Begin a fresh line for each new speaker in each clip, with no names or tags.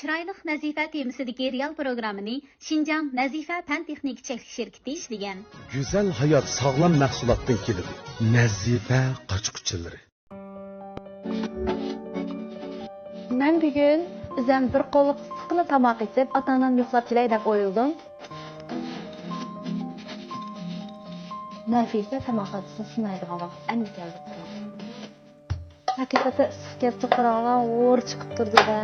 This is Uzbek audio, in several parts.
Çıraylık Nazife temisidagi real programmani Şinjan Nazife Pan Texnik Çeklik şirketi işlegan.
Güzel hayat sağlam mahsulotdan keladi. Nazife qochqichalari.
Men bugun o'zim bir qo'liq issiqni tomoq etib, ota-onam yo'qlab kelay deb o'yladim. Nafiza tomoqni sinaydigan vaqt endi keldi. Haqiqatda issiq kelib tuproqqa o'r chiqib turdi-da.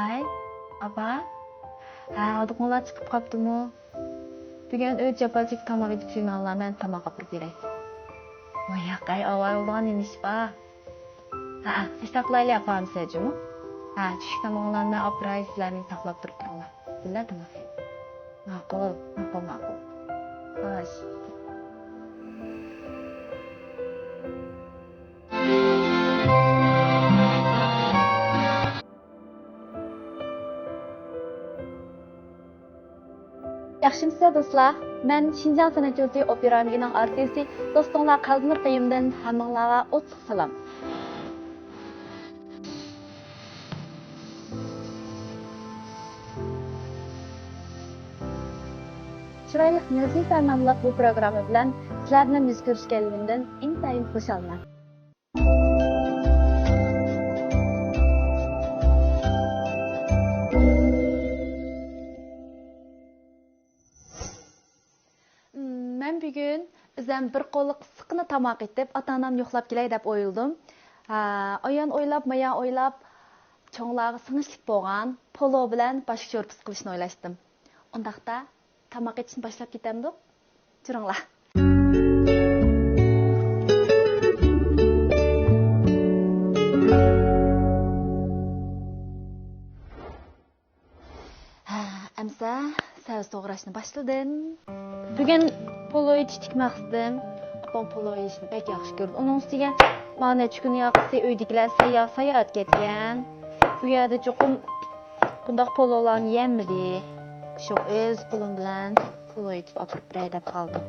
Ay, apa? Odamlar chiqib qolibdimi? Bugun o'z japajik tomoq yeb yurmanlar, men tomoq olib beray. Voy, qay avval bo'lgan ish bor. Saqlayli apamsajmi? Tushlik tomoqlarni opray sizlarni saqlab turibman. Biladimi? Ma'qul. Xo'sh. Yaxshimisiz do'stlar? Men Şinjan san'at yurti operamining artisti, do'stlar qalbini qo'yimdan hammanglarga o'tliq salom. Çıraylık Nazife nomli bu programma bilan sizlarni yuz ko'rishganligimdan intayin xursandman. Men bugun o'zim bir qo'liq issiqni tomoq etib, ota-onam yo'qlab kelay deb o'yladim. Oyon o'ylab, mayan o'ylab, cho'nglarga sinishlik bo'lgan polo bilan boshqa sho'rpis qilishni o'ylashdim. Undaqda tomoq etishni boshlab ketamdik. Juringlar. Amsa savs to'g'rashni boshladim. Bugun polo etishlik maqsadim. Opam polo yeyishni pek yaxshi ko'rdi. Uning ustiga mana necha kun yoqsi uydagilar sayohat ketgan. Bu yerda cho'qim bundoq pololarni yemmidi. Shu o'z pulim bilan polo etib olib beray deb qoldim.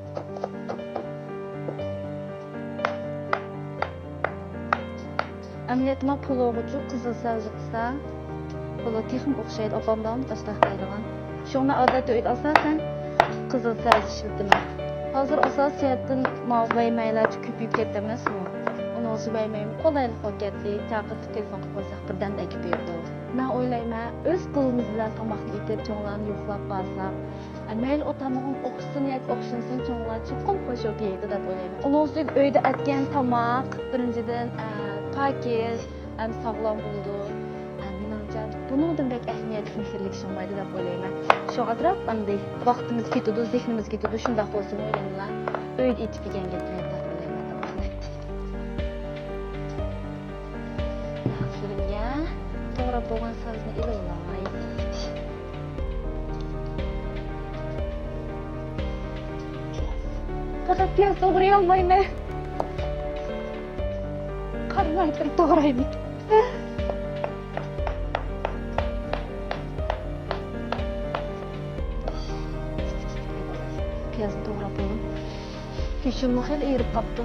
Amniyatima pologa cho'q qizil savzi qilsa, polo texim o'xshaydi opamdan tashlaqlaydigan. Shuni odatda uyda asosan qizil savzi ishlatdim. Hozir asosiyatdan mavbay maylar ko'payib ketdi emasmi? Uni o'zi baymayim qolaylik bo'lib ketdi. Chaqirib telefon qilib qo'ysak birdan ekib berdi. Men o'ylayman, o'z qo'limiz bilan tomoqni etib, cho'nglarni yo'qlab qolsak, mayli otamog'im o'qishsin yoki o'qishinsin, cho'nglar chiqib qo'shib yeydi deb o'ylayman. Uning ustiga uyda atgan tomoq birinchidan pakiz, sog'lom bo'ldi. Menimcha buningdan bek ahamiyat mehrlik shumaydi deb o'ylayman. Shu atrof qanday vaqtimiz ketadi, zehnimiz ketadi, shunday bo'lsin o'ylayman. Uyda etib yegan gaplar deb o'ylayman. Yaxshilikga to'g'ri bo'lgan so'zni ilovlay. Faqat piyoz to'g'ray olmayman. Qarmay turib to'g'rayman. Piyozni to'g'rab bo'ldim. Pishimni xil erib qopdi.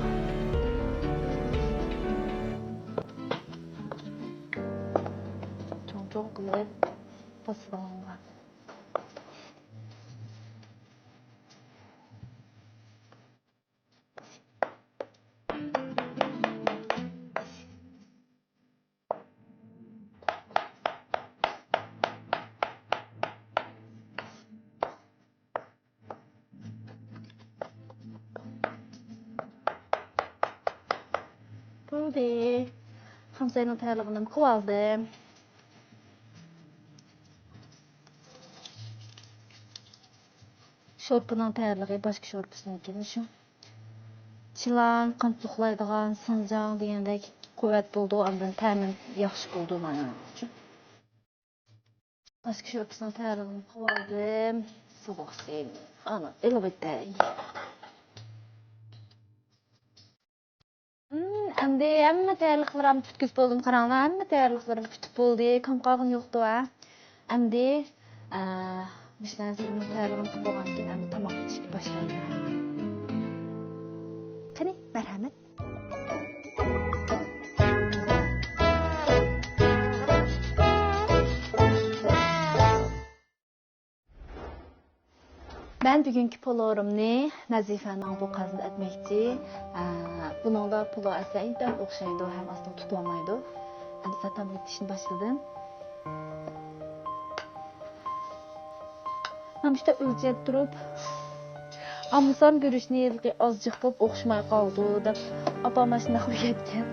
Cho'ng qilib bosib olingan. Bo'ldi. Hamsayning tayyorligini qilib oldim. Sho'rpining tayyorligi boshqa sho'rpisinikidan shu. Chilan, qantuqlaydigan, sinjang degandek quvvat bo'ldi, undan ta'min yaxshi bo'ldi mana uchun. Boshqa sho'rpisini tayyorligini qilib oldim. soğuksun. Ana, elbette. Endi hamma tayyorliqlarim tutkuz bo'ldim. Qaranglar, hamma tayyorliqlarim tutib bo'ldi. Qamqog'im yo'qdi va endi bishnazimni tayyorlig'im qilib bo'lgandan keyin endi tomoq pishishga boshlayman. Qani, marhamat. Ben bugünkü polorimni Nazifaning bu qazida etmoqchi. Buningda polo asayda o'xshaydi, ham aslo tutolmaydi. Endi satam bitishni boshladim. Ham işte o'lchab turib, amson görüşni yilgi ozjiq bo'lib o'xshamay qoldi deb opam mana shunday qilib ketgan.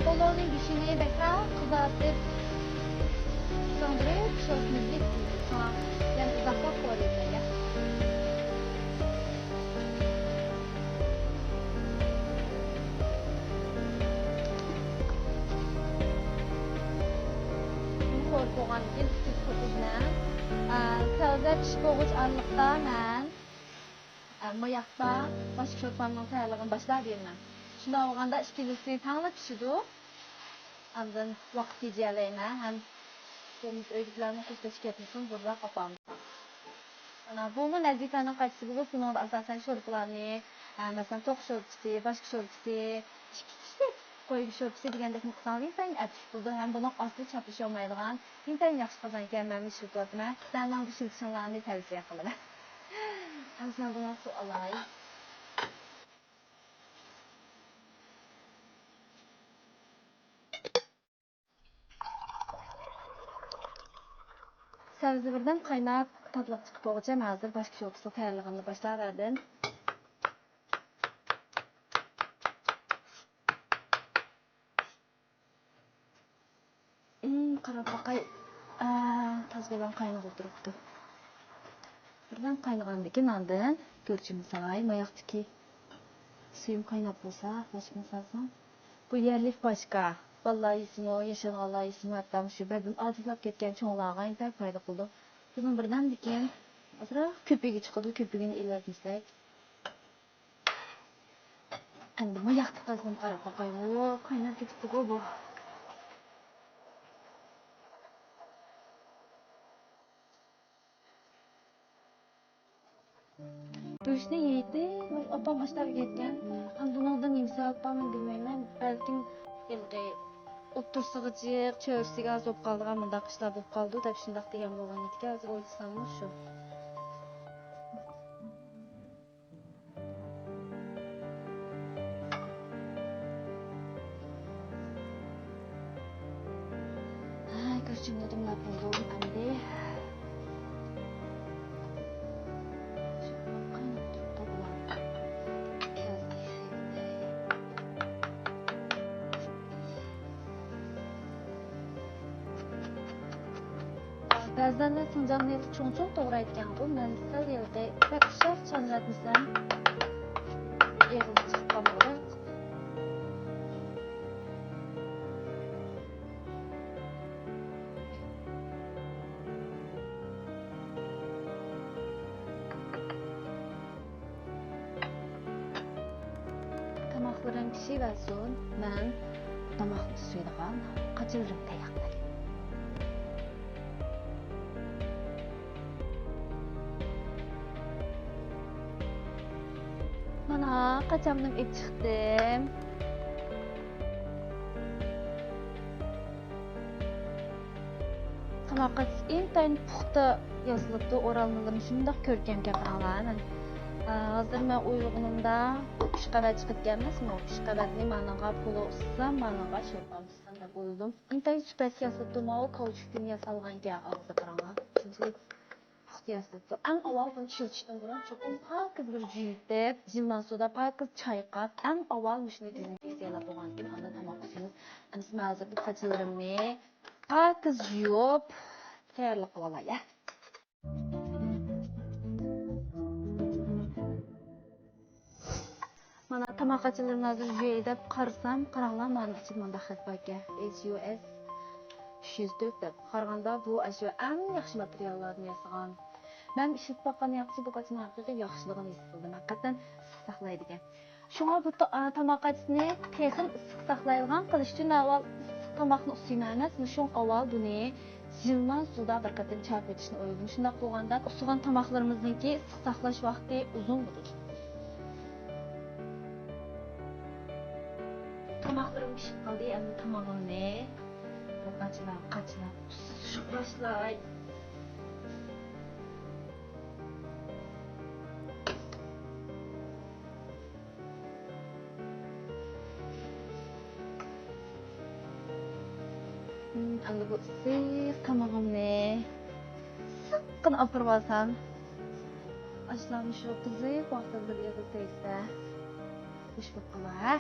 Poloning ishini beklar kızartıp söndürüp şöyle sonra yani uzakta koyuyorlar ya. Bu koyduğun ilk tutuşuna sözde pişkoğuç anlıkta ben mayakta baş kökmanın tayarlığını başlar vermem. Şunda olğanda işkilisini tanlı pişidu. Ondan vaqt tejaylayna ham qo'miz o'yliklarni qo'shib ketsin burada qopam. Ana bunu Nazifaning qaytisi bo'lib, buni asosan sho'rpalarni, masalan to'q sho'rpasi, boshqa sho'rpasi, qo'yib sho'rpasi degandek miqdorli sang atish bo'ldi. Ham buni asli chapish olmaydigan, intan yaxshi qozongan mana shu sho'rpani, sizlarning bu sho'rpalarni tavsiya qilaman. Hamma buni suv olay. Sabzi birden qaynab tatlıq çıxıb olacaq. Hazır başqa şoxsu tayyorlig'ini boshlardim. Qarab baqay. Taz bilan qaynab o'tiribdi. Birden qaynagandan keyin ondan ko'rchimni solay. Moyoqdiki suyim qaynab bo'lsa, boshqa solsam. Bu yerlik boshqa. Vallahi ismi o, yaşananlar ismi hatta şu benim adilap ketken çoğunlarga inter fayda buldu. Bunun birden diken, azra köpüğü çıkıldı, köpüğünü ilerletmişler. Endi bu yaktı kazım qarab bakayım, o kaynar ketipti bu. Görüşne yedi, opam başlar ketken. Bundan imsa opamın bilmeymen, belki yılgı Otursağıcıq, çörsüg az olub qaldıqan mındaq işlər olub qaldı. Təbii şundaq deyən olan idi ki, hazır oysanmış şu. Görüşüm dedim nə buldum, əndi. Bəzən də fincanlı yılıq çox doğraydıqən bu, mən sal yılda bəqşaq çanlatmışsam, yığılıb çıxqam olaq. Tamaqlarım pişiversin, mən tamaqlı suyduğan qaçırırım tayaqları. Mana qachamdan ip chiqdim. Tamaqat intayin puxta yazılıbdı. Oralmalarını şundaq görkemge qaranglar. Hazır mən uyğunumda 3 qavat çıxıb gəlməsin o 3 qavatni manağa pulu ussam, manağa şoqam ussam da qoydum. İntayin süpəs yazılıbdı. O kauçukdan yasalğange ağzı qaranglar. Çünki puxta yazılıbdı. Ən avval bunu çilçidin vuran çoxum pakız bir jüyüdüb, zilman suda pakız çayqab, ən avval müşünü dezinfeksiyalab boğan kim anda tamaqsınız. Anız mən hazır bu qaçılarımni pakız juyub, tayarlıq qılay ya. Mana tamaqachilarni hozir joyida qarasam, qaranglar, mana ichida munda xat bor ekan. SUS 304 deb. Qaraganda bu ashu eng yaxshi materiallarni yasagan. Men ishib baqqan yaxshi bu qachon haqiqiy yaxshiligini his qildim. Haqiqatan saqlaydi ekan. Shunga bu tamaqachni texnik issiq saqlaydigan qilish uchun avval tomoqni usiyman emas, shu avval buni zilman suda bir qatim chap etishni o'yladim. Shunday qilganda usigan tomoqlarimizniki issiq saqlash vaqti uzun bo'ladi. Tomoqlarim pishib qoldi, endi tomog'imni qachilab usishib boshlay. Endi bu issiq tomog'imni siqqina opirib olsam, ashlarni shu qiziq vaqtda bir yerga tegsa, xush bo'lib qolar.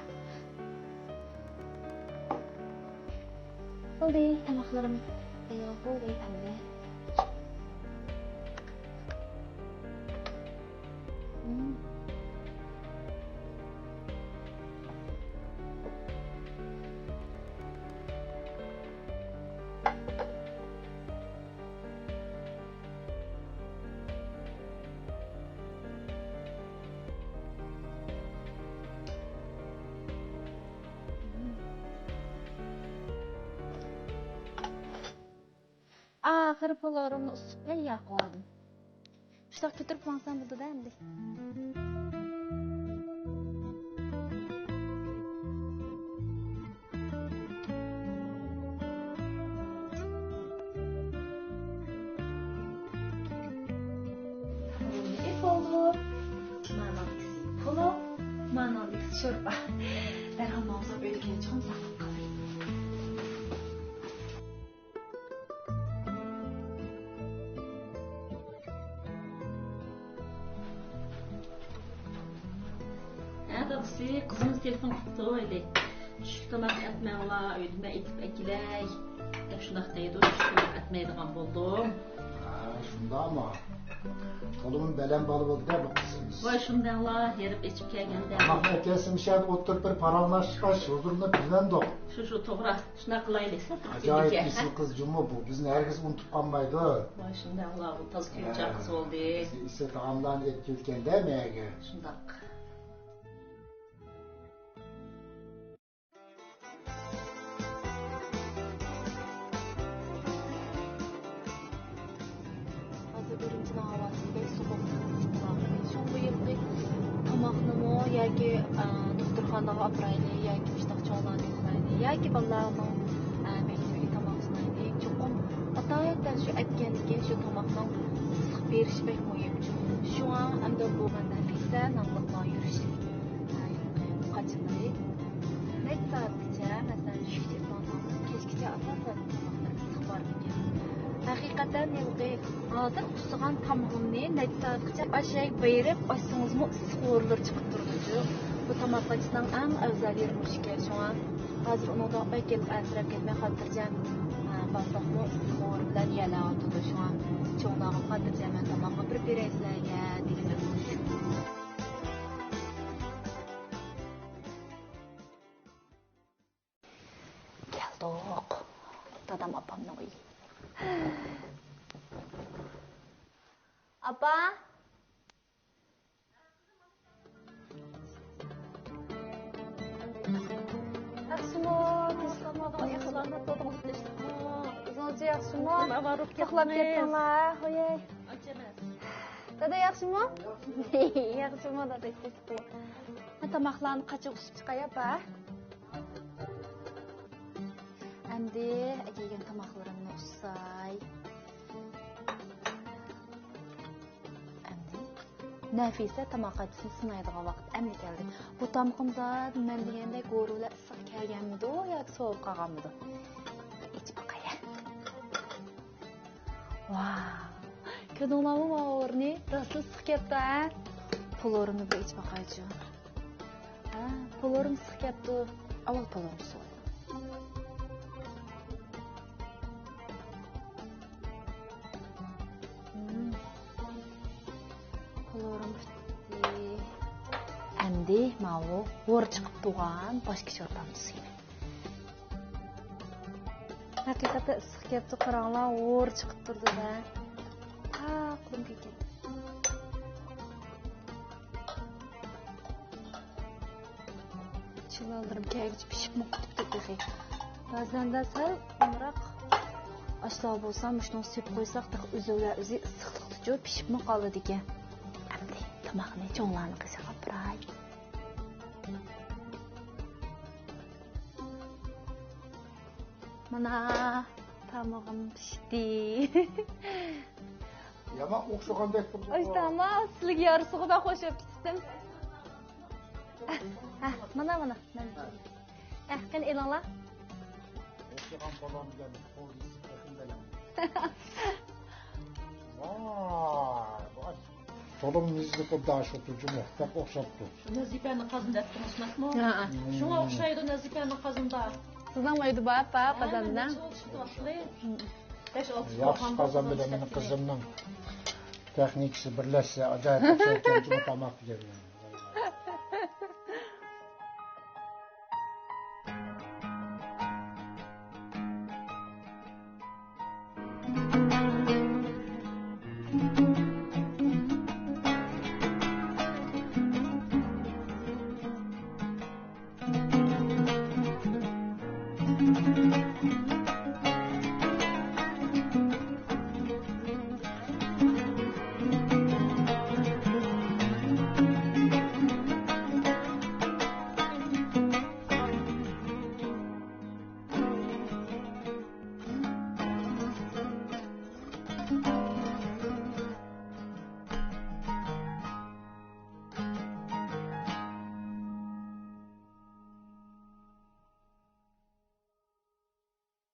Bo'ldi, tomoqlarim tayyor bo'ldi endi. Axir pularimni usib yaqoldim. Shunaqa ko'tarib qo'ysam bo'ldi-da endi. Manalık şorba. Derhal mağaza bölgeye çok sakın kalır.
Kızımız telefon tuttu öyle. Şu tamak etmeğla, ödüme etip ekiley. Hep şundaqdaydı, şu tamak etmeydiğen buldum.
Şunda ama. Kolumun belen balı oldu da bu kızımız.
Vay şundaqla, yerip içip kelgende.
Mahmet gelsin şahit oturup bir paranlaşmış, huzurunda bizden de.
Şu toğra, şuna kılaylı.
Acayip bir kız cumma bu. Bizden herkes unutup kalmaydı.
Vay şundaqla, bu taz köyüncə kız oldu.
İse tağımdan etkilken değil mi Ege?
Şundaq.
yoki doktorxonaga oprayli yoki shunaqa cho'g'larni qilmaydi yoki bolalarning maktabiga tomoq sunaydi chuqur atoyatdan shu aytganiki shu tomoqning issiq berishi bek muhim shunga hamda bu nafisa nomliq yurish qachilay necha soatgacha masalan tushgacha kechgacha asosan tomoqlar issiq bor ekan haqiqatan hozir ustigan tomog'imni necha soatgacha oshay berib ochsangizmi issiq o'rlar chiqib turdi bu tomoqchining eng afzal yeri mushka shunga hozir uni topmay kelib asrab ketmay xotirjam bosoqni issiq o'r bilan yala o'tdi shunga cho'g'nog'im xotirjam tomoqqa bir beraysizlarga degan keldik dadam opamni uyi apa yaxshimi tezkor oyoqlarni to'g'ri o'zingiz yaxshimi uxlab ketdinglar ho'y dada yaxshimi yaxshimi dada tomoqlarni qachon usib chiqay apa endi kelgan tomoqlarimni ussay Nafisa tamoqatini sinaydigan vaqt endi keldi. Bu tamqimda men degandek go'rular issiq kelganmidi yoki sovuq qolganmidi? İçip bakaya. Wow. Kadınlarım var ne? Nasıl sık yaptı ha? Pulorunu bir içip bakaycı. Ha, pulurum sık yaptı. Aval pulurum soğuk. Pulurum bitti. Endi mavu vur çıkıp doğan başka çorbanı suyunu. Hakikaten ısık yaptı karanlığa vur çıkıp durdu da. Aklım ketdi. Çılandırım kelgich pişip muqtib ketdi. Bazen de sal umraq aşlağı bolsam şunu süp qo'ysak da o'zi issiqlikda jo pishib qoladi ekan. Endi tomoqni cho'nglarni qizig'ib turay. Mana tamog'im pishdi.
Yaman o'xshagandek turdi.
Ay tamam, sizlarga yarısıga da qo'shib ketdim. Mana. Qani elinglar.
O'xshagan balon geldi. Qo'lni bilan. Vay. Solum yüzlü daş oturucu muhtak o'xshabdi.
Nazifani qazında etdingizmi? Shunga o'xshaydi Nazifani qazında.
Sizdan maydı bapa qazandan.
Yaxshi qazan bilan meni qizimning texnikasi birlashsa ajoyib o'xshayotgan tamoq bergan.